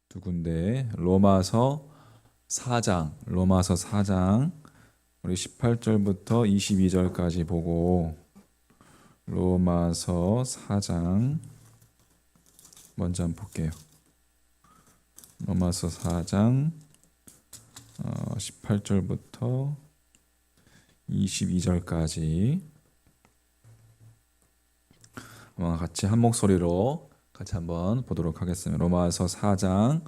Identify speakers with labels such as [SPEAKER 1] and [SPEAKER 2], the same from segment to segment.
[SPEAKER 1] 두 군데. 로마서 4장 우리 18절부터 22절까지 보고 로마서 4장 먼저 한번 볼게요. 로마서 4장 18절부터 22절까지 같이 한 목소리로 같이 한번 보도록 하겠습니다. 로마서 4장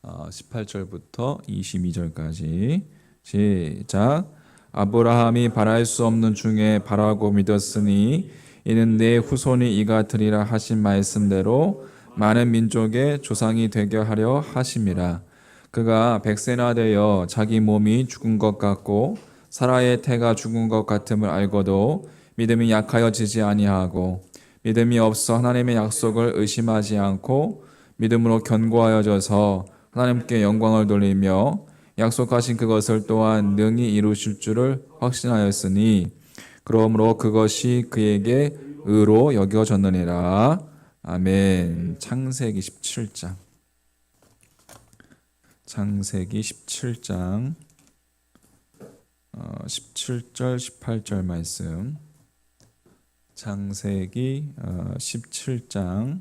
[SPEAKER 1] 18절부터 22절까지 시작. 아브라함이 바랄 수 없는 중에 바라고 믿었으니 이는 내 후손이 이가 되리라 하신 말씀대로 많은 민족의 조상이 되게 하려 하심이라. 그가 100세나 되어 자기 몸이 죽은 것 같고 사라의 태가 죽은 것 같음을 알고도 믿음이 약하여지지 아니하고 믿음이 없어 하나님의 약속을 의심하지 않고 믿음으로 견고하여져서 하나님께 영광을 돌리며 약속하신 그것을 또한 능히 이루실 줄을 확신하였으니 그러므로 그것이 그에게 의로 여겨졌느니라. 아멘. 창세기 17장 17절 18절 말씀. 창세기 17장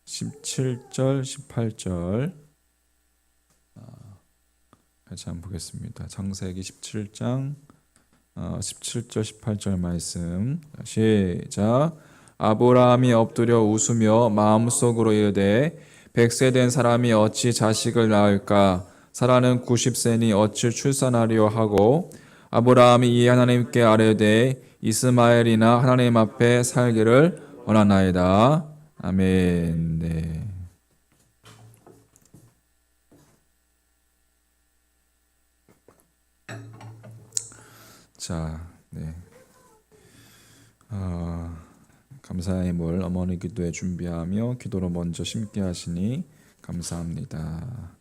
[SPEAKER 1] 17절 18절 같이 한번 보겠습니다. 창세기 17장 17절 18절 말씀 시작. 아브라함이 엎드려 웃으며 마음속으로 이르되 100세 된 사람이 어찌 자식을 낳을까? 사라는 90세니 어찌 출산하려 하고 아브라함이 이 하나님께 아뢰되 이스마엘이나 하나님 앞에 살기를 원하나이다. 아멘. 네. 자, 네. 감사의 물 어머니 기도에 준비하며 기도로 먼저 심게 하시니 감사합니다.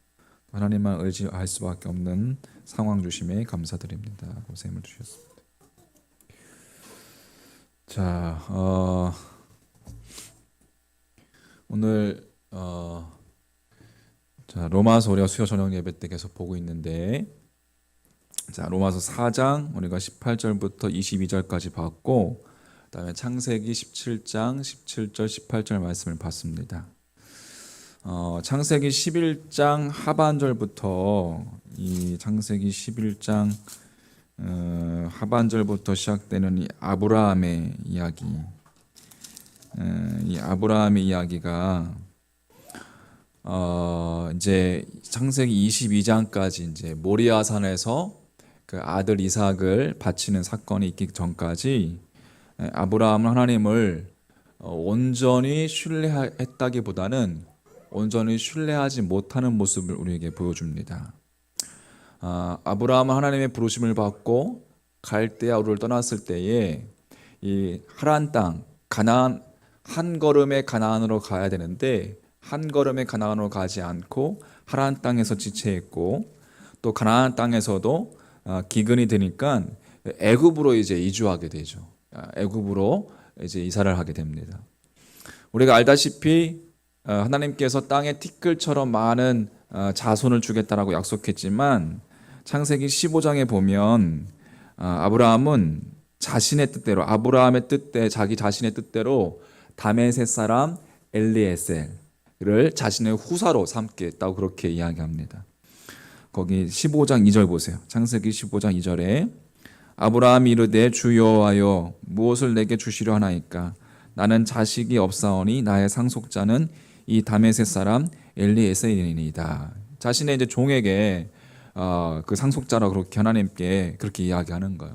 [SPEAKER 1] 하나님만 의지할 수밖에 없는 상황 주심에 감사드립니다. 고생을 주셨습니다. 자, 오늘 로마서 우리가 수요 저녁 예배 때 계속 보고 있는데, 자 로마서 4장 우리가 18절부터 22절까지 봤고, 그다음에 창세기 17장 17절 18절 말씀을 봤습니다. 창세기 11장 하반절부터 이 창세기 11장 하반절부터 시작되는 이 아브라함의 이야기, 이 아브라함의 이야기가 이제 창세기 22장까지 이제 모리아산에서 그 아들 이삭을 바치는 사건이 있기 전까지 아브라함은 하나님을 온전히 신뢰했다기보다는 온전히 신뢰하지 못하는 모습을 우리에게 보여줍니다. 아브라함은 하나님의 부르심을 받고 갈대아 우르를 떠났을 때에 이 하란 땅 가나안, 한 걸음의 가나안으로 가야 되는데 한 걸음의 가나안으로 가지 않고 하란 땅에서 지체했고, 또 가나안 땅에서도 기근이 되니까 애굽으로 이제 이주하게 되죠. 애굽으로 이제 이사를 하게 됩니다. 우리가 알다시피 하나님께서 땅에 티끌처럼 많은 자손을 주겠다라고 약속했지만 창세기 15장에 보면 아브라함은 자신의 뜻대로, 아브라함의 뜻대 자기 자신의 뜻대로 다메섹 사람 엘리에셀을 자신의 후사로 삼겠다고 그렇게 이야기합니다. 거기 15장 2절 보세요. 창세기 15장 2절에 아브라함이 이르되 주 여호와여 무엇을 내게 주시려 하나이까? 나는 자식이 없사오니 나의 상속자는 이 다메섹 사람 엘리에셀이니이다. 자신의 이제 종에게 그 상속자라 그렇게 하나님께 그렇게 이야기하는 거예요.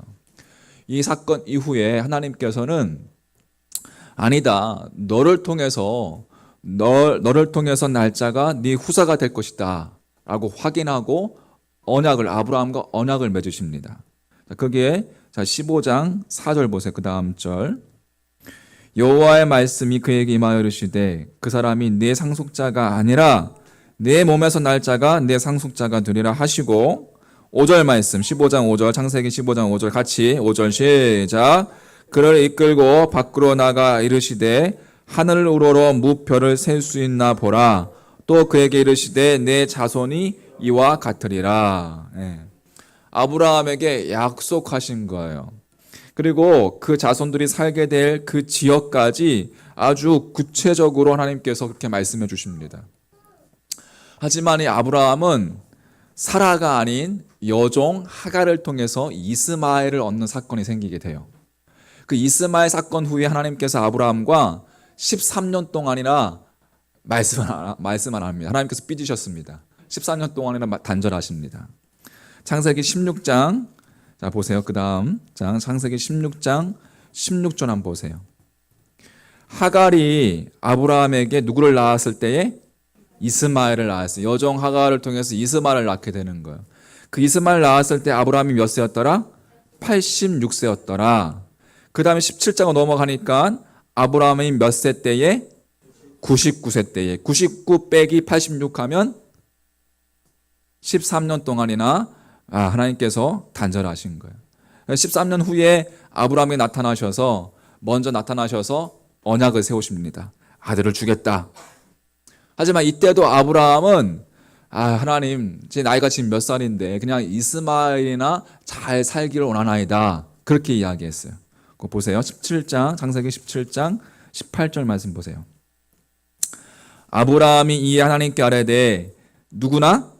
[SPEAKER 1] 이 사건 이후에 하나님께서는 아니다, 너를 통해서 날짜가 네 후사가 될 것이다 라고 확인하고 아브라함과 언약을 맺으십니다. 거기에 15장 4절 보세요. 그 다음 절. 여호와의 말씀이 그에게 임하여 이르시되 그 사람이 네 상속자가 아니라 내 몸에서 날 자가 내 상속자가 되리라 하시고, 5절 말씀 15장 5절 창세기 15장 5절 같이 5절 시작. 그를 이끌고 밖으로 나가 이르시되 하늘을 우러러 무별을 셀 수 있나 보라. 또 그에게 이르시되 내 자손이 이와 같으리라. 예. 아브라함에게 약속하신 거예요. 그리고 그 자손들이 살게 될 그 지역까지 아주 구체적으로 하나님께서 그렇게 말씀해 주십니다. 하지만 이 아브라함은 사라가 아닌 여종 하갈을 통해서 이스마엘을 얻는 사건이 생기게 돼요. 그 이스마엘 사건 후에 하나님께서 아브라함과 13년 동안이나 말씀 안 합니다. 하나님께서 삐지셨습니다. 14년 동안이나 단절하십니다. 창세기 16장, 자 보세요. 그 다음 장 창세기 16장 16절 한번 보세요. 하갈이 아브라함에게 누구를 낳았을 때에 이스마엘을 낳았어요. 여종 하갈을 통해서 이스마엘을 낳게 되는 거예요. 그 이스마엘 낳았을 때 아브라함이 몇 세였더라? 86세였더라. 그 다음에 17장으로 넘어가니까 아브라함이 몇 세 때에? 99세 때에. 99 빼기 86 하면 13년 동안이나 하나님께서 단절하신 거예요. 13년 후에 아브라함이 먼저 나타나셔서 언약을 세우십니다. 아들을 주겠다. 하지만 이때도 아브라함은 하나님 제 나이가 지금 몇 살인데 그냥 이스마엘이나 잘 살기를 원하나이다. 그렇게 이야기했어요. 그거 보세요. 17장 창세기 17장 18절 말씀 보세요. 아브라함이 이에 하나님께 아뢰되 누구나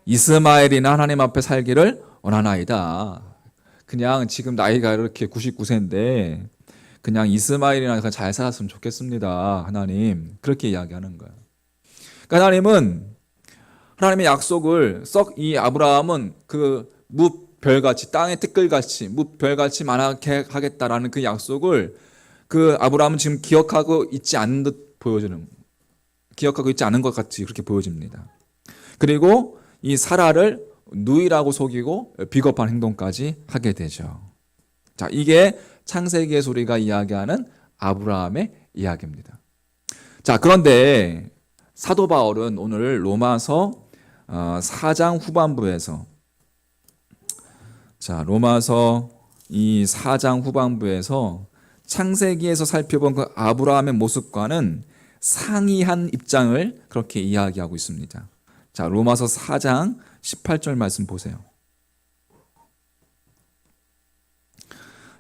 [SPEAKER 1] 이스마엘이나 하나님 앞에 살기를 원하나이다. 그냥 지금 나이가 이렇게 99세인데 그냥 이스마엘이나 잘 살았으면 좋겠습니다. 하나님 그렇게 이야기하는 거예요. 그러니까 하나님의 약속을 이 아브라함은 그 무별같이 땅의 티끌같이 무별같이 만하게 하겠다라는 그 약속을 그 아브라함은 지금 기억하고 있지 않는 것 같이 그렇게 보여집니다. 그리고 이 사라를 누이라고 속이고 비겁한 행동까지 하게 되죠. 자, 이게 창세기에서 우리가 이야기하는 아브라함의 이야기입니다. 자, 그런데 사도 바울은 오늘 로마서 4장 후반부에서 로마서 이 4장 후반부에서 창세기에서 살펴본 그 아브라함의 모습과는 상이한 입장을 그렇게 이야기하고 있습니다. 자, 로마서 4장 18절 말씀 보세요.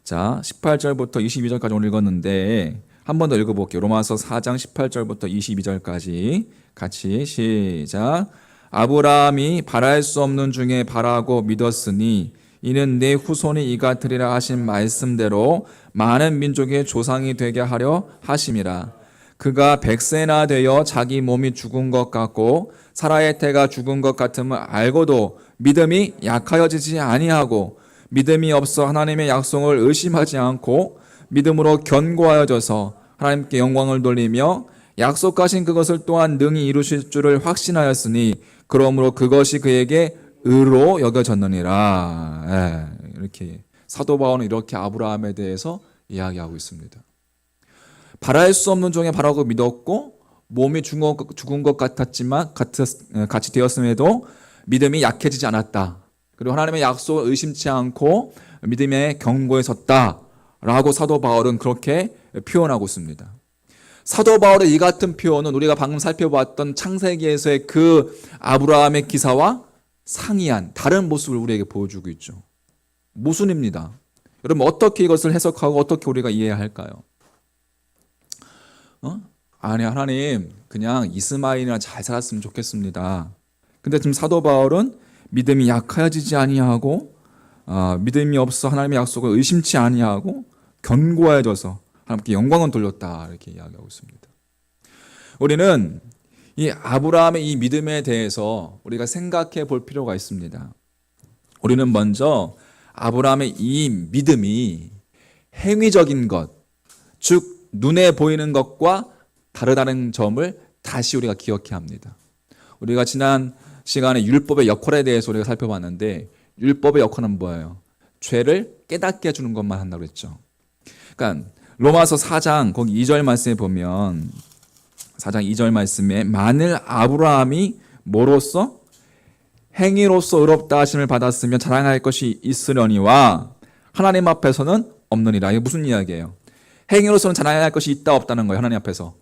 [SPEAKER 1] 자, 18절부터 22절까지 오늘 읽었는데 한 번 더 읽어볼게요. 로마서 4장 18절부터 22절까지 같이 시작. 아브라함이 바랄 수 없는 중에 바라고 믿었으니 이는 내 후손이 이같으리라 하신 말씀대로 많은 민족의 조상이 되게 하려 하심이라. 그가 100세나 되어 자기 몸이 죽은 것 같고 사라의 태가 죽은 것 같음을 알고도 믿음이 약하여지지 아니하고 믿음이 없어 하나님의 약속을 의심하지 않고 믿음으로 견고하여져서 하나님께 영광을 돌리며 약속하신 그것을 또한 능히 이루실 줄을 확신하였으니 그러므로 그것이 그에게 의로 여겨졌느니라. 이렇게 사도 바울은 이렇게 아브라함에 대해서 이야기하고 있습니다. 바랄 수 없는 종에 바라고 믿었고 몸이 죽은 것 같이 되었음에도 믿음이 약해지지 않았다. 그리고 하나님의 약속을 의심치 않고 믿음에 견고해 섰다라고 사도 바울은 그렇게 표현하고 있습니다. 사도 바울의 이 같은 표현은 우리가 방금 살펴봤던 창세기에서의 그 아브라함의 기사와 상이한 다른 모습을 우리에게 보여주고 있죠. 모순입니다. 여러분 어떻게 이것을 해석하고 어떻게 우리가 이해해야 할까요? 아니 하나님 그냥 이스마엘이나 잘 살았으면 좋겠습니다. 근데 지금 사도 바울은 믿음이 약하여지지 아니하고 믿음이 없어 하나님의 약속을 의심치 아니하고 견고해져서 하나님께 영광은 돌렸다 이렇게 이야기하고 있습니다. 우리는 이 아브라함의 이 믿음에 대해서 우리가 생각해 볼 필요가 있습니다. 우리는 먼저 아브라함의 이 믿음이 행위적인 것, 즉 눈에 보이는 것과 다르다는 점을 다시 우리가 기억해야 합니다. 우리가 지난 시간에 율법의 역할에 대해서 우리가 살펴봤는데 율법의 역할은 뭐예요? 죄를 깨닫게 해주는 것만 한다고 했죠. 그러니까 로마서 4장 거기 2절 말씀에 보면 4장 2절 말씀에 만일 아브라함이 뭐로써? 행위로서 의롭다 하심을 받았으면 자랑할 것이 있으려니와 하나님 앞에서는 없느니라. 이게 무슨 이야기예요? 행위로서는 자랑할 것이 있다 없다는 거예요. 하나님 앞에서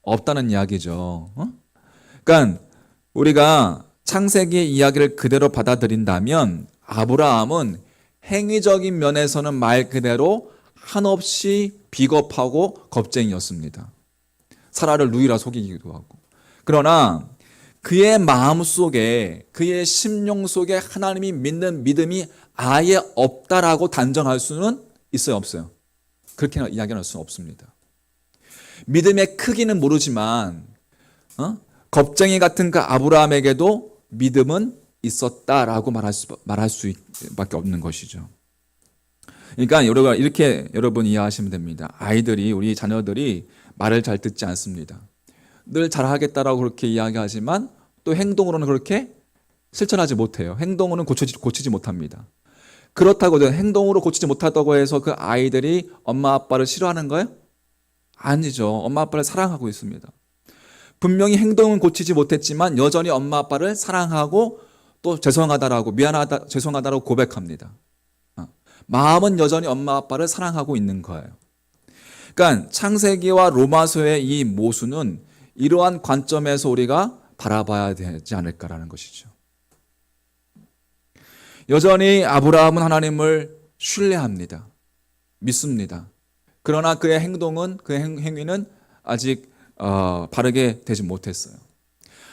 [SPEAKER 1] 없다는 이야기죠. 그러니까 우리가 창세기의 이야기를 그대로 받아들인다면 아브라함은 행위적인 면에서는 말 그대로 한없이 비겁하고 겁쟁이였습니다. 사라를 누이라 속이기도 하고. 그러나 그의 마음 속에, 그의 심령 속에 하나님이 믿는 믿음이 아예 없다라고 단정할 수는 있어요, 없어요? 그렇게 이야기할 수는 없습니다. 믿음의 크기는 모르지만 겁쟁이 같은 그 아브라함에게도 믿음은 있었다라고 말할 수밖에 없는 것이죠. 그러니까 여러분 이해하시면 됩니다. 우리 자녀들이 말을 잘 듣지 않습니다. 늘 잘하겠다라고 그렇게 이야기하지만 또 행동으로는 그렇게 실천하지 못해요. 행동으로는 고치지 못합니다. 그렇다고 행동으로 고치지 못한다고 해서 그 아이들이 엄마 아빠를 싫어하는 거예요? 아니죠. 엄마 아빠를 사랑하고 있습니다. 분명히 행동은 고치지 못했지만 여전히 엄마 아빠를 사랑하고 또 죄송하다라고 고백합니다. 마음은 여전히 엄마 아빠를 사랑하고 있는 거예요. 그러니까 창세기와 로마서의 이 모순은 이러한 관점에서 우리가 바라봐야 되지 않을까라는 것이죠. 여전히 아브라함은 하나님을 신뢰합니다. 믿습니다. 그러나 그의 행동은, 그 행위는 아직 바르게 되지 못했어요.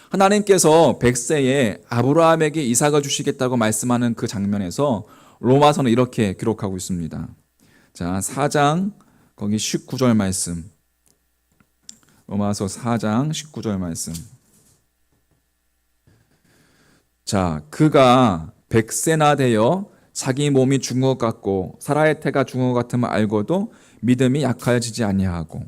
[SPEAKER 1] 하나님께서 100세에 아브라함에게 이삭을 주시겠다고 말씀하는 그 장면에서 로마서는 이렇게 기록하고 있습니다. 자, 4장 거기 19절 말씀. 로마서 4장 19절 말씀. 자, 그가 100세나 되어 자기 몸이 죽은 것 같고 사라의 태가 죽은 것 같음을 알고도 믿음이 약해지지 아니하고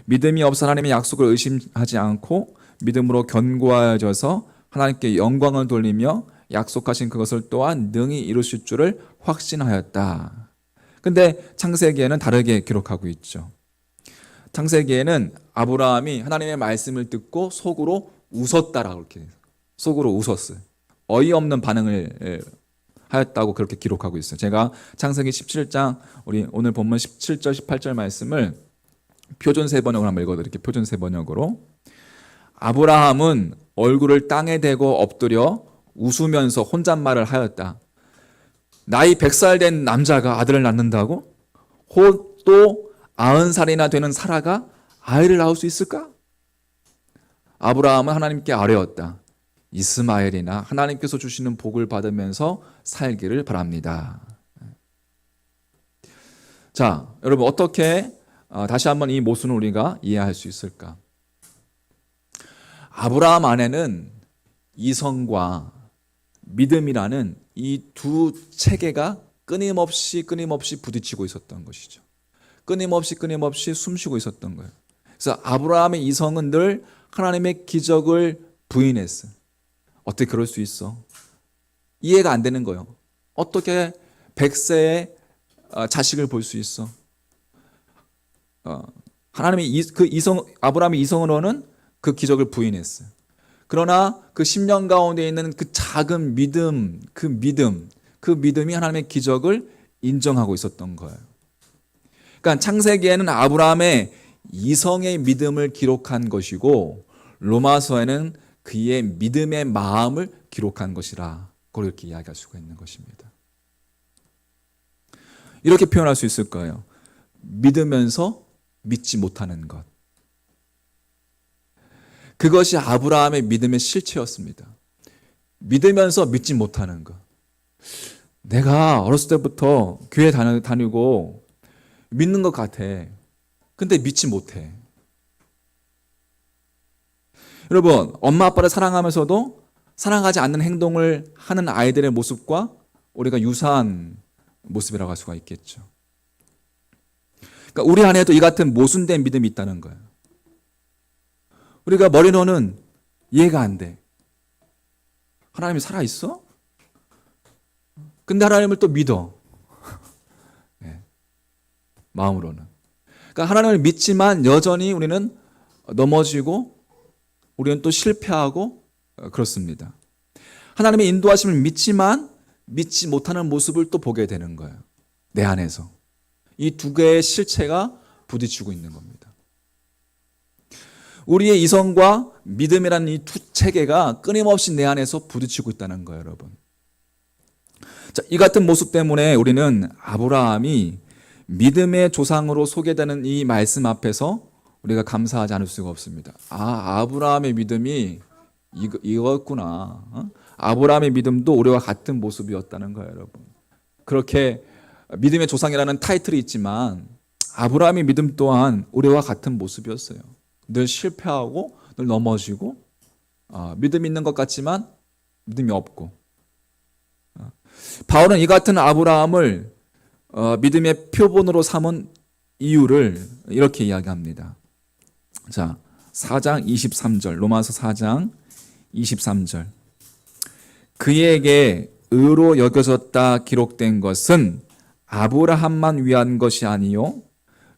[SPEAKER 1] 믿음이 없어 하나님의 약속을 의심하지 않고 믿음으로 견고하여져서 하나님께 영광을 돌리며 약속하신 그것을 또한 능히 이루실 줄을 확신하였다. 근데 창세기에는 다르게 기록하고 있죠. 창세기에는 아브라함이 하나님의 말씀을 듣고 속으로 웃었다라고 이렇게 속으로 웃었어요. 어이없는 반응을 하였다고 그렇게 기록하고 있어요. 제가 창세기 17장 우리 오늘 본문 17절 18절 말씀을 표준 세번역으로 한번 읽어드릴게요. 표준 세번역으로. 아브라함은 얼굴을 땅에 대고 엎드려 웃으면서 혼잣말을 하였다. 나이 100살 된 남자가 아들을 낳는다고? 혹 또 90살이나 되는 사라가 아이를 낳을 수 있을까? 아브라함은 하나님께 아뢰었다. 이스마엘이나 하나님께서 주시는 복을 받으면서 살기를 바랍니다. 자, 여러분 어떻게 다시 한번 이 모순을 우리가 이해할 수 있을까? 아브라함 안에는 이성과 믿음이라는 이 두 체계가 끊임없이 부딪히고 있었던 것이죠. 끊임없이 숨쉬고 있었던 거예요. 그래서 아브라함의 이성은 늘 하나님의 기적을 부인했어요. 어떻게 그럴 수 있어? 이해가 안 되는 거예요. 어떻게 100세에 자식을 볼 수 있어? 하나님의 아브라함의 이성으로는 그 기적을 부인했어요. 그러나 그 10년 가운데 있는 그 작은 믿음, 그 믿음이 하나님의 기적을 인정하고 있었던 거예요. 그러니까 창세기에는 아브라함의 이성의 믿음을 기록한 것이고 로마서에는 그의 믿음의 마음을 기록한 것이라 그렇게 이야기할 수가 있는 것입니다. 이렇게 표현할 수 있을 거예요. 믿으면서 믿지 못하는 것. 그것이 아브라함의 믿음의 실체였습니다. 믿으면서 믿지 못하는 것. 내가 어렸을 때부터 교회 다니고 믿는 것 같아. 근데 믿지 못해. 여러분, 엄마 아빠를 사랑하면서도 사랑하지 않는 행동을 하는 아이들의 모습과 우리가 유사한 모습이라고 할 수가 있겠죠. 그러니까 우리 안에도 이 같은 모순된 믿음이 있다는 거예요. 우리가 머리로는 이해가 안 돼. 하나님이 살아있어? 근데 하나님을 또 믿어. 네. 마음으로는. 그러니까 하나님을 믿지만 여전히 우리는 넘어지고 우리는 또 실패하고 그렇습니다. 하나님의 인도하심을 믿지만 믿지 못하는 모습을 또 보게 되는 거예요. 내 안에서. 이 두 개의 실체가 부딪히고 있는 겁니다. 우리의 이성과 믿음이라는 이 두 체계가 끊임없이 내 안에서 부딪히고 있다는 거예요, 여러분. 자, 이 같은 모습 때문에 우리는 아브라함이 믿음의 조상으로 소개되는 이 말씀 앞에서 우리가 감사하지 않을 수가 없습니다. 아브라함의 믿음이 이거였구나. 아브라함의 믿음도 우리와 같은 모습이었다는 거예요, 여러분. 그렇게 믿음의 조상이라는 타이틀이 있지만 아브라함의 믿음 또한 우리와 같은 모습이었어요. 늘 실패하고 늘 넘어지고 믿음이 있는 것 같지만 믿음이 없고. 바울은 이 같은 아브라함을 믿음의 표본으로 삼은 이유를 이렇게 이야기합니다. 자, 4장 23절, 로마서 4장 23절. 그에게 의로 여겨졌다 기록된 것은 아브라함만 위한 것이 아니요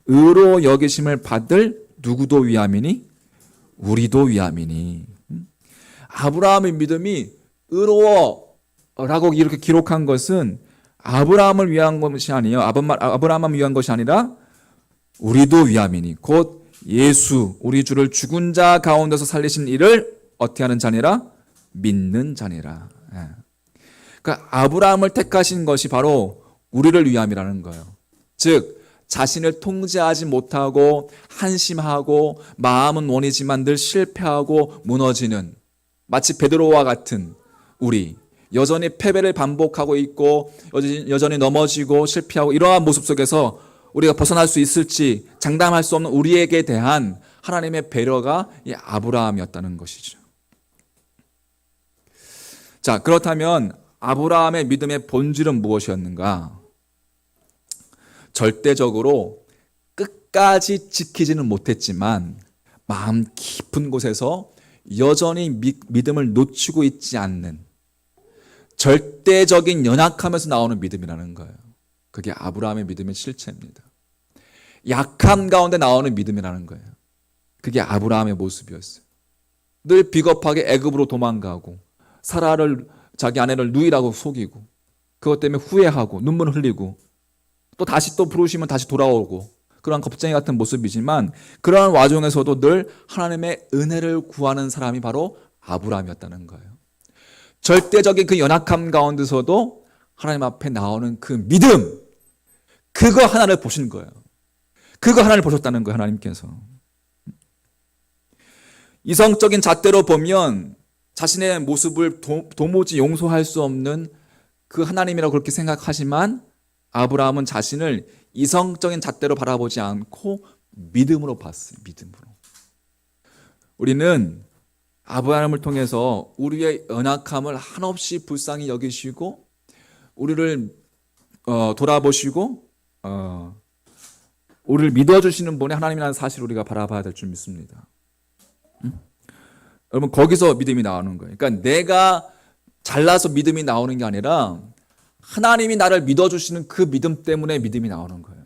[SPEAKER 1] 의로 여기심을 받을 누구도 위함이니 우리도 위함이니. 아브라함의 믿음이 의로워라고 이렇게 기록한 것은 아브라함을 위한 것이 아니에요. 아브라함만 위한 것이 아니라 우리도 위함이니 곧 예수 우리 주를 죽은 자 가운데서 살리신 이를 어떻게 하는 자니라? 믿는 자니라. 그러니까 아브라함을 택하신 것이 바로 우리를 위함이라는 거예요. 즉 자신을 통제하지 못하고 한심하고 마음은 원이지만 늘 실패하고 무너지는 마치 베드로와 같은 우리, 여전히 패배를 반복하고 있고 여전히 넘어지고 실패하고 이러한 모습 속에서 우리가 벗어날 수 있을지 장담할 수 없는 우리에게 대한 하나님의 배려가 이 아브라함이었다는 것이죠. 자, 그렇다면 아브라함의 믿음의 본질은 무엇이었는가? 절대적으로 끝까지 지키지는 못했지만 마음 깊은 곳에서 여전히 믿음을 놓치고 있지 않는 절대적인 연약함에서 나오는 믿음이라는 거예요. 그게 아브라함의 믿음의 실체입니다. 약함 가운데 나오는 믿음이라는 거예요. 그게 아브라함의 모습이었어요. 늘 비겁하게 애굽으로 도망가고 사라를 자기 아내를 누이라고 속이고 그것 때문에 후회하고 눈물 흘리고 또 다시 또 부르시면 다시 돌아오고 그러한 겁쟁이 같은 모습이지만 그러한 와중에서도 늘 하나님의 은혜를 구하는 사람이 바로 아브라함이었다는 거예요. 절대적인 그 연약함 가운데서도 하나님 앞에 나오는 그 믿음, 그거 하나를 보신 거예요. 그거 하나를 보셨다는 거예요, 하나님께서. 이성적인 잣대로 보면 자신의 모습을 도무지 용서할 수 없는 그 하나님이라고 그렇게 생각하지만 아브라함은 자신을 이성적인 잣대로 바라보지 않고 믿음으로 봤어요. 믿음으로. 우리는 아브라함을 통해서 우리의 연약함을 한없이 불쌍히 여기시고 우리를 돌아보시고 우리를 믿어주시는 분의 하나님이라는 사실을 우리가 바라봐야 될 줄 믿습니다. 여러분 거기서 믿음이 나오는 거예요. 그러니까 내가 잘나서 믿음이 나오는 게 아니라 하나님이 나를 믿어주시는 그 믿음 때문에 믿음이 나오는 거예요.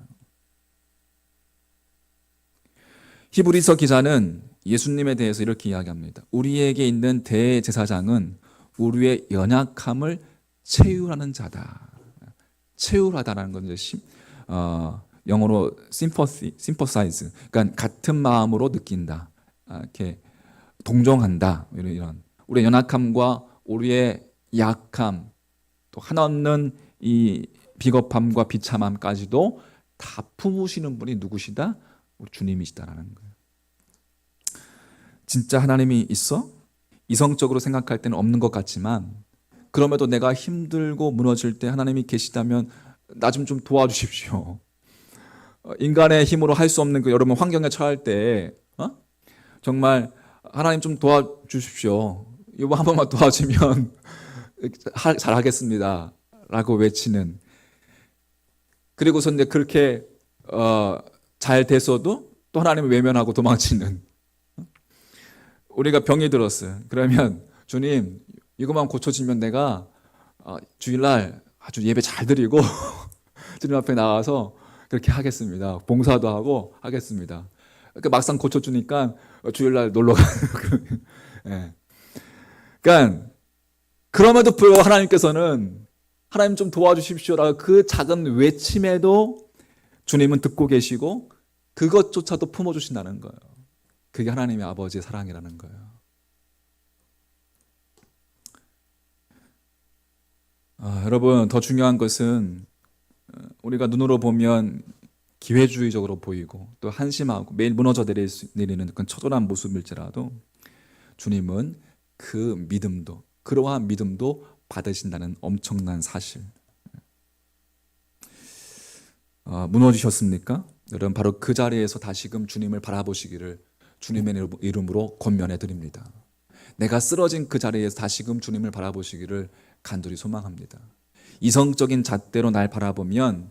[SPEAKER 1] 히브리서 기자는 예수님에 대해서 이렇게 이야기합니다. 우리에게 있는 대제사장은 우리의 연약함을 채울하는 자다. 채울하다라는 건 이제 영어로 sympathize, 그러니까 같은 마음으로 느낀다, 이렇게 동정한다. 이런 우리의 연약함과 우리의 약함, 또 한없는 이 비겁함과 비참함까지도 다 품으시는 분이 누구시다? 우리 주님이시다라는 거예요. 진짜 하나님이 있어? 이성적으로 생각할 때는 없는 것 같지만 그럼에도 내가 힘들고 무너질 때 하나님이 계시다면 나 좀 도와주십시오. 인간의 힘으로 할 수 없는 그 여러분 환경에 처할 때 정말 하나님 좀 도와주십시오. 이거 한 번만 도와주면 잘하겠습니다. 라고 외치는. 그리고서 이제 그렇게 잘 됐어도 또 하나님을 외면하고 도망치는. 우리가 병이 들었어요. 그러면 주님 이것만 고쳐지면 내가 주일날 아주 예배 잘 드리고 주님 앞에 나와서 그렇게 하겠습니다. 봉사도 하고 하겠습니다. 그러니까 막상 고쳐주니까 주일날 놀러 가는. 네. 그러니까 그럼에도 불구하고 하나님께서는 하나님 좀 도와주십시오라고 그 작은 외침에도 주님은 듣고 계시고 그것조차도 품어주신다는 거예요. 그게 하나님의 아버지의 사랑이라는 거예요. 여러분, 더 중요한 것은 우리가 눈으로 보면 기회주의적으로 보이고 또 한심하고 매일 무너져 내리는 그런 처절한 모습일지라도 주님은 그 믿음도, 그러한 믿음도 받으신다는 엄청난 사실. 무너지셨습니까? 여러분, 바로 그 자리에서 다시금 주님을 바라보시기를 주님의 이름으로 권면해 드립니다. 내가 쓰러진 그 자리에서 다시금 주님을 바라보시기를 간절히 소망합니다. 이성적인 잣대로 날 바라보면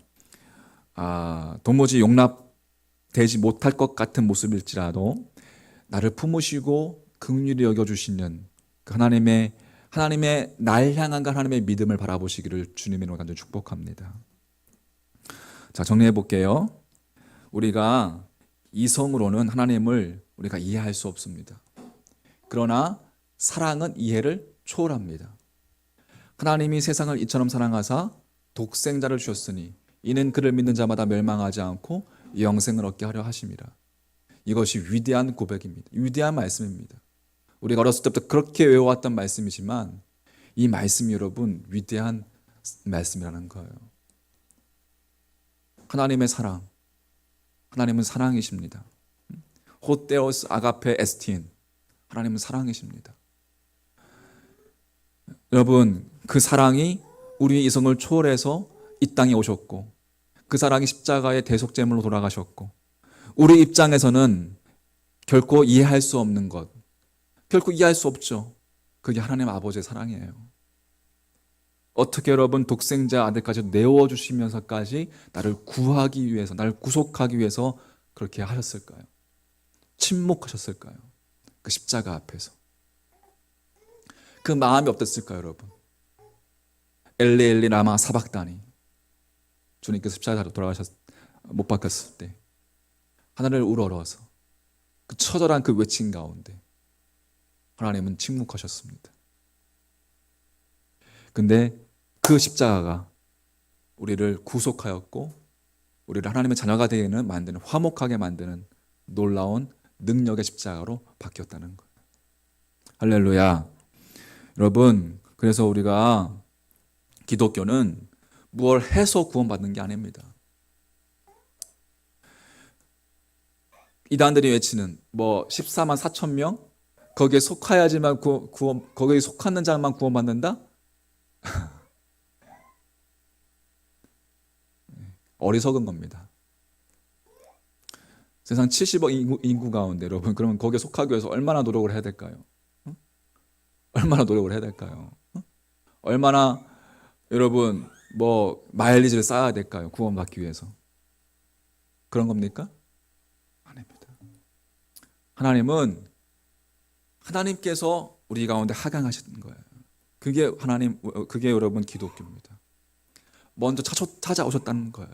[SPEAKER 1] 도무지 용납되지 못할 것 같은 모습일지라도 나를 품으시고 긍휼히 여겨주시는 그 하나님의 날 향한 하나님의 믿음을 바라보시기를 주님의 이름으로 간절히 축복합니다. 자, 정리해 볼게요. 우리가 이성으로는 하나님을 우리가 이해할 수 없습니다. 그러나 사랑은 이해를 초월합니다. 하나님이 세상을 이처럼 사랑하사 독생자를 주셨으니 이는 그를 믿는 자마다 멸망하지 않고 영생을 얻게 하려 하심이라. 이것이 위대한 고백입니다. 위대한 말씀입니다. 우리가 어렸을 때부터 그렇게 외워왔던 말씀이지만 이 말씀이 여러분 위대한 말씀이라는 거예요. 하나님의 사랑, 하나님은 사랑이십니다. 호테오스 아가페 에스틴, 하나님은 사랑이십니다. 여러분, 그 사랑이 우리의 이성을 초월해서 이 땅에 오셨고 그 사랑이 십자가의 대속제물로 돌아가셨고 우리 입장에서는 결코 이해할 수 없는 것, 결코 이해할 수 없죠. 그게 하나님 아버지의 사랑이에요. 어떻게 여러분 독생자 아들까지 내어주시면서까지 나를 구하기 위해서, 나를 구속하기 위해서 그렇게 하셨을까요? 침묵하셨을까요? 그 십자가 앞에서. 그 마음이 어땠을까요, 여러분? 엘리 엘리 라마 사박다니. 주님께서 십자가로 못 박혔을 때 하늘을 우러러서 그 처절한 그 외침 가운데 하나님은 침묵하셨습니다. 근데 그 십자가가 우리를 구속하였고 우리를 하나님의 자녀가 되는 만드는, 화목하게 만드는 놀라운 능력의 십자가로 바뀌었다는 거예요. 할렐루야. 여러분, 그래서 우리가 기독교는 무엇을 해서 구원받는 게 아닙니다. 이단들이 외치는 14만 4천 명 거기에 속하여야지만 거기에 속하는 자만 구원받는다? 어리석은 겁니다. 세상 70억 인구 가운데 여러분, 그러면 거기에 속하기 위해서 얼마나 노력을 해야 될까요? 얼마나 노력을 해야 될까요? 얼마나 여러분 마일리지를 쌓아야 될까요? 구원받기 위해서. 그런 겁니까? 아닙니다. 하나님께서 우리 가운데 하강하시는 거예요. 그게 여러분 기독교입니다. 먼저 찾아오셨다는 거예요.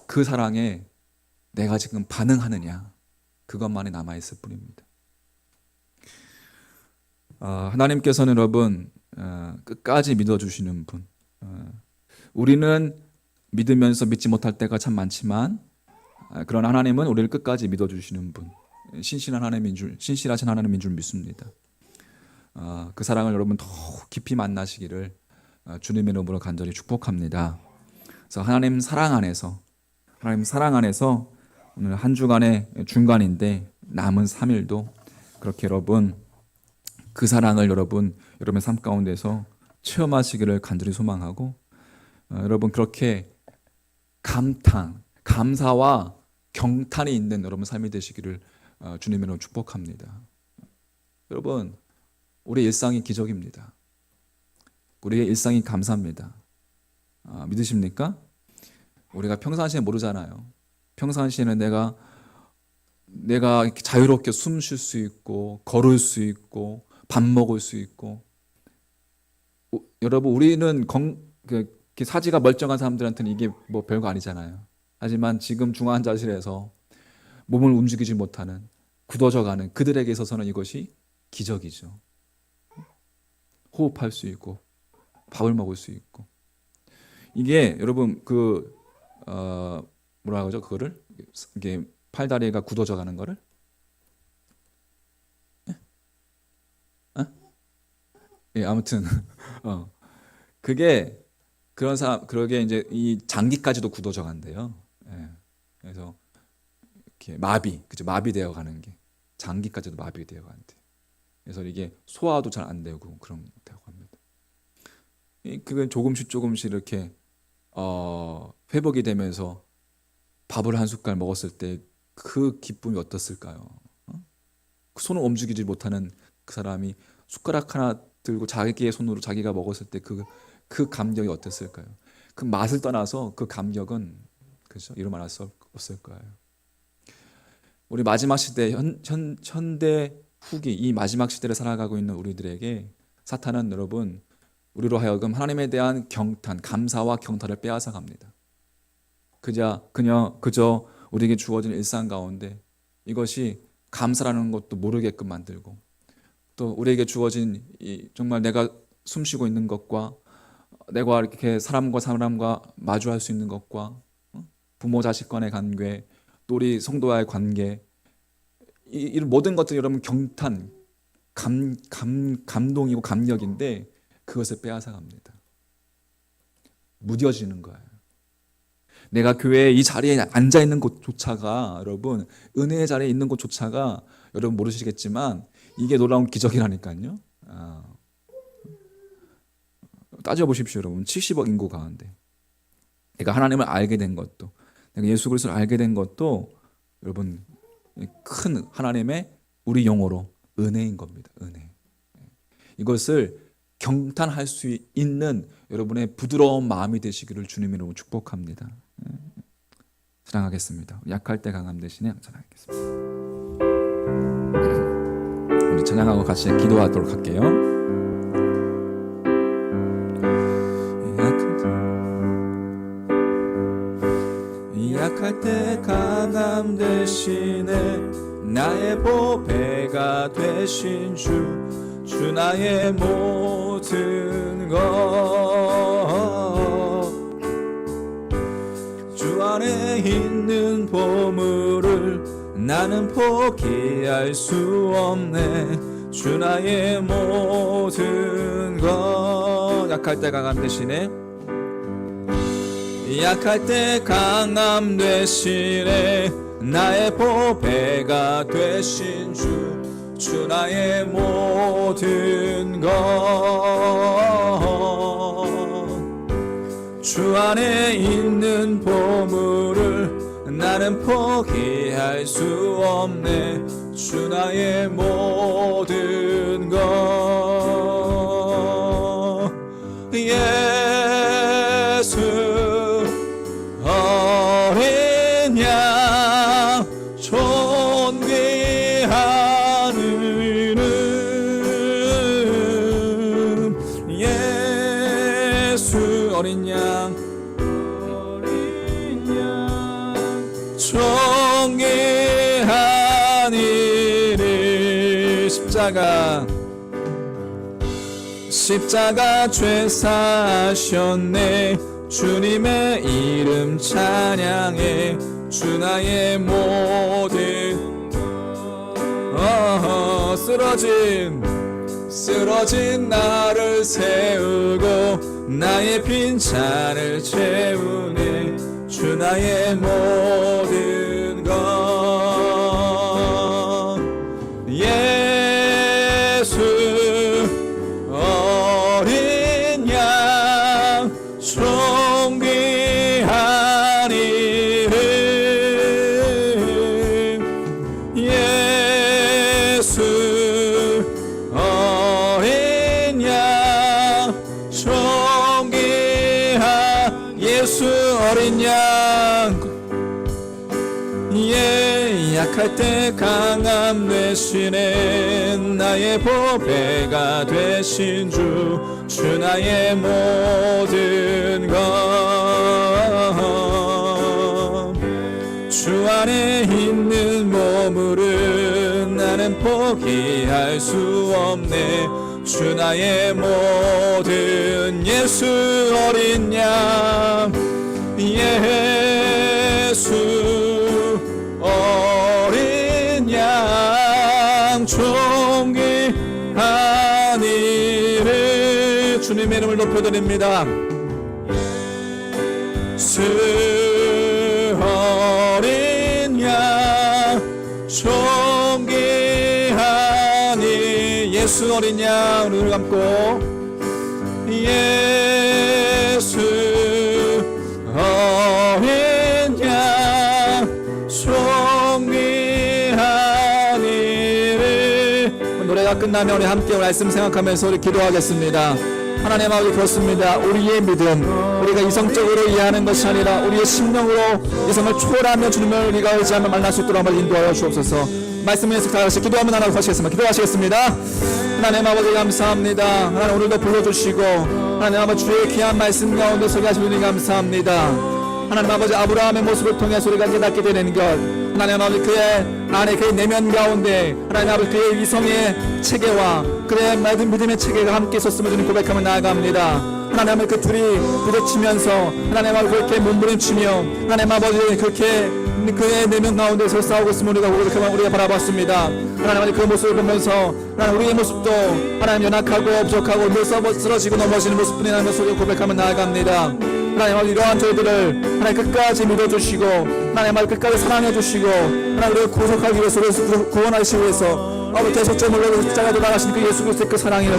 [SPEAKER 1] 그 사랑에 내가 지금 반응하느냐, 그것만이 남아있을 뿐입니다. 하나님께서는 여러분 끝까지 믿어주시는 분. 우리는 믿으면서 믿지 못할 때가 참 많지만 그런 하나님은 우리를 끝까지 믿어주시는 분, 신실하신 하나님인 줄 믿습니다. 그 사랑을 여러분 더 깊이 만나시기를 주님의 이름으로 간절히 축복합니다. 그래서 하나님 사랑 안에서 오늘 한 주간의 중간인데 남은 3일도 그렇게 여러분 그 사랑을 여러분의 삶 가운데서 체험하시기를 간절히 소망하고 여러분 그렇게 감사와 경탄이 있는 여러분 삶이 되시기를 주님의 이름으로 축복합니다. 여러분, 우리의 일상이 기적입니다. 우리의 일상이 감사입니다. 믿으십니까? 우리가 평상시에 모르잖아요. 평상시에는 내가 자유롭게 숨 쉴 수 있고 걸을 수 있고 밥 먹을 수 있고 여러분 우리는 사지가 멀쩡한 사람들한테는 이게 별거 아니잖아요. 하지만 지금 중환자실에서 몸을 움직이지 못하는 굳어져가는 그들에게 있어서는 이것이 기적이죠. 호흡할 수 있고 밥을 먹을 수 있고 이게 여러분 뭐라 그러죠? 그거를 이게 팔다리가 굳어져 가는 거를? 어? 예, 아무튼 그게 그런 사람 그러게 이제 이 장기까지도 굳어져 간대요. 예. 그래서 이렇게 그죠? 마비되어 가는 게 장기까지도 마비되어 간대. 그래서 이게 소화도 잘 안 되고 그런 다고 합니다. 그게 조금씩 이렇게 회복이 되면서 밥을 한 숟갈 먹었을 때 그 기쁨이 어떻을까요? 손을 움직이지 못하는 그 사람이 숟가락 하나 들고 자기의 손으로 자기가 먹었을 때 그 감격이 어땠을까요? 그 맛을 떠나서 그 감격은 그죠? 이루 말할 수 없을 거예요. 우리 마지막 시대 현대 후기 이 마지막 시대를 살아가고 있는 우리들에게 사탄은 여러분 우리로 하여금 하나님에 대한 경탄, 감사와 경탄을 빼앗아 갑니다. 그저 우리에게 주어진 일상 가운데 이것이 감사라는 것도 모르게끔 만들고 또 우리에게 주어진 정말 내가 숨쉬고 있는 것과 내가 이렇게 사람과 마주할 수 있는 것과 부모 자식 간의 관계 또 우리 성도와의 관계 이 모든 것들이 여러분 경탄, 감동이고 감격인데 그것을 빼앗아 갑니다. 무뎌지는 거예요. 내가 교회에 이 자리에 앉아 있는 곳조차가 여러분 은혜의 자리에 있는 곳조차가 여러분 모르시겠지만 이게 놀라운 기적이라니까요. 따져보십시오 여러분. 70억 인구 가운데 내가 하나님을 알게 된 것도 내가 예수 그리스도를 알게 된 것도 여러분 큰 하나님의 우리 용어로 은혜인 겁니다. 은혜. 이것을 경탄할 수 있는 여러분의 부드러운 마음이 되시기를 주님으로 축복합니다. 찬양하겠습니다. 약할 때 강함 대신에 찬양하겠습니다. 우리 찬양하고 같이 기도하도록 할게요. 약할 때 강함 대신에 나의 보배가 되신 주 나의 모든 것 주 안에 있는 보물을 나는 포기할 수 없네 주 나의 모든 것 약할 때 강함 대신에 약할 때 강함 대신에 나의 보배가 되신 주 나의 모든 것 주 안에 있는 보물을 나는 포기할 수 없네 주 나의 모든 것 예수 어린 양 존귀한 이름 예수 어린 양 존귀한 이름 십자가 죄 사하셨네 주님의 이름 찬양해 주 나의 모든 쓰러진 나를 세우고 나의 빈잔을 채우네 주 나의 모든 것 예수 어린 양 존귀한 이름 예수 어린 양 존귀한 예수 어린 양 약할 때 강함 되시네 나의 보배가 되신 주 나의 모든 것 주 안에 있는 보물은 나는 포기할 수 없네 주 나의 모든 예수 어린 양 예수 어린 양 존귀한 이를 주님의 이름을 높여드립니다. 수 어린 양 존귀한 이 예수 어린 양 눈을 감고 예수 어린 양 존귀한 이를 노래가 끝나면 우리 함께 말씀 생각하면서 우리 기도하겠습니다. 하나님 아버지 그렇습니다. 우리의 믿음 우리가 이성적으로 이해하는 것이 아니라 우리의 심령으로 이성을 초월하며 주님을 우리가 의지하며 만날 수 있도록 한번 인도하여 주옵소서. 말씀을 해서 다 같이 기도하면 하나님 하시겠습니다. 기도하시겠습니다. 하나님 아버지 감사합니다. 하나님 오늘도 불러주시고 하나님 아버지 주의 귀한 말씀 가운데 서게 하시는 우리 감사합니다. 하나님 아버지 아브라함의 모습을 통해서 우리가 깨닫게 되는 것 하나님 아버지 그의 안에 그의 내면 가운데 하나님 아버지 그의 이성의 체계와 그의 모든 믿음의 체계가 함께 있었음을 주님 고백하며 나아갑니다. 하나님 아버지 그 둘이 부딪히면서 하나님 아버지 그렇게 몸부림치며 하나님 아버지 그렇게 그의 내면 가운데서 싸우고 있음을 우리가 고백하며 우리가 바라봤습니다. 하나님 아버지 그 모습을 보면서 하나님 우리의 모습도 하나님 연약하고 부족하고 늘 쓰러지고 넘어지는 모습뿐이 하나님 모습을 고백하며 나아갑니다. 하나님 아버지 이러한 저희들을 하나님 끝까지 믿어주시고 하나님 아버지 끝까지 사랑해주시고 하나님 우리를 구속하기 위해서 구원하시기 위해서 아버지 대속제물로 십자가에 돌아가신 그 예수 그리스도의 그 사랑을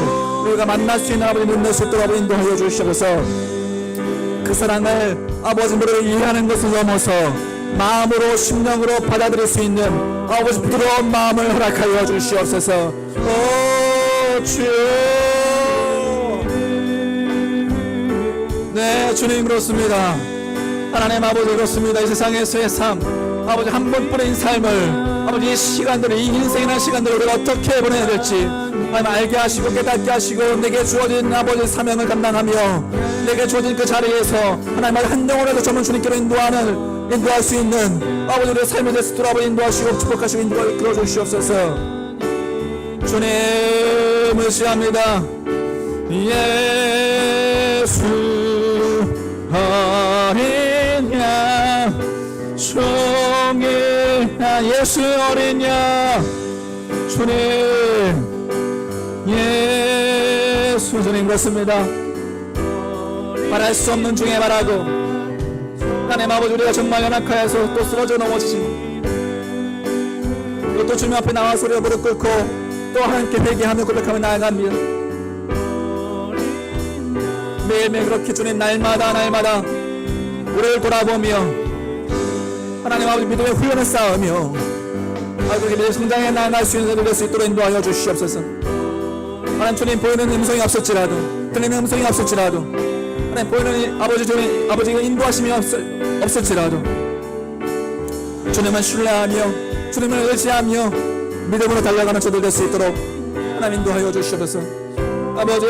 [SPEAKER 1] 우리가 만날 수 있는 아버지 눈낼 수 있도록 아버지 인도하여 주시옵소서. 그 사랑을 아버지 우리를 이해하는 것을 넘어서 마음으로 심령으로 받아들일 수 있는 아버지 부드러운 마음을 허락하여 주시옵소서. 오 주여 네 주님 그렇습니다. 하나님 아버지 그렇습니다. 이 세상에서의 삶 아버지 한 번뿐인 삶을 아버지 이 시간들을 이 인생이라는 시간들을 우리가 어떻게 보내야 될지 하나님 알게 하시고 깨닫게 하시고 내게 주어진 아버지 사명을 감당하며 내게 주어진 그 자리에서 하나님 한 영혼에서 전문 주님께로 인도할 수 있는 아버지 우리의 삶의 데스토로 아버지 인도하시고 축복하시고 이끌어 주시옵소서. 주님을 시합니다. 예수 어린 양 존귀한 예수 어린 양 주님 예수 주님 그렇습니다. 말할 수 없는 중에 말하고 하나님 아버지 우리가 정말 연약하여서 또 쓰러져 넘어지지 또 주님 앞에 나와서 우리가 무릎 꿇고 또 함께 회개하며 고백하며 나아갑니다. 매일매일 그렇게 주님 날마다 우리를 돌아보며 하나님 아버지 믿음의 훈련을 쌓으며 아버지 믿음의 성장에 나아갈 수 있는 될 수 있도록 인도하여 주시옵소서. 하나님 주님 보이는 음성이 없을지라도 들리는 음성이 없을지라도 하나님 보이는 아버지가 인도하심이 없을지라도 주님을 신뢰하며 주님을 의지하며 믿음으로 달려가는 저들 될 수 있도록 하나님 인도하여 주시옵소서. 아버지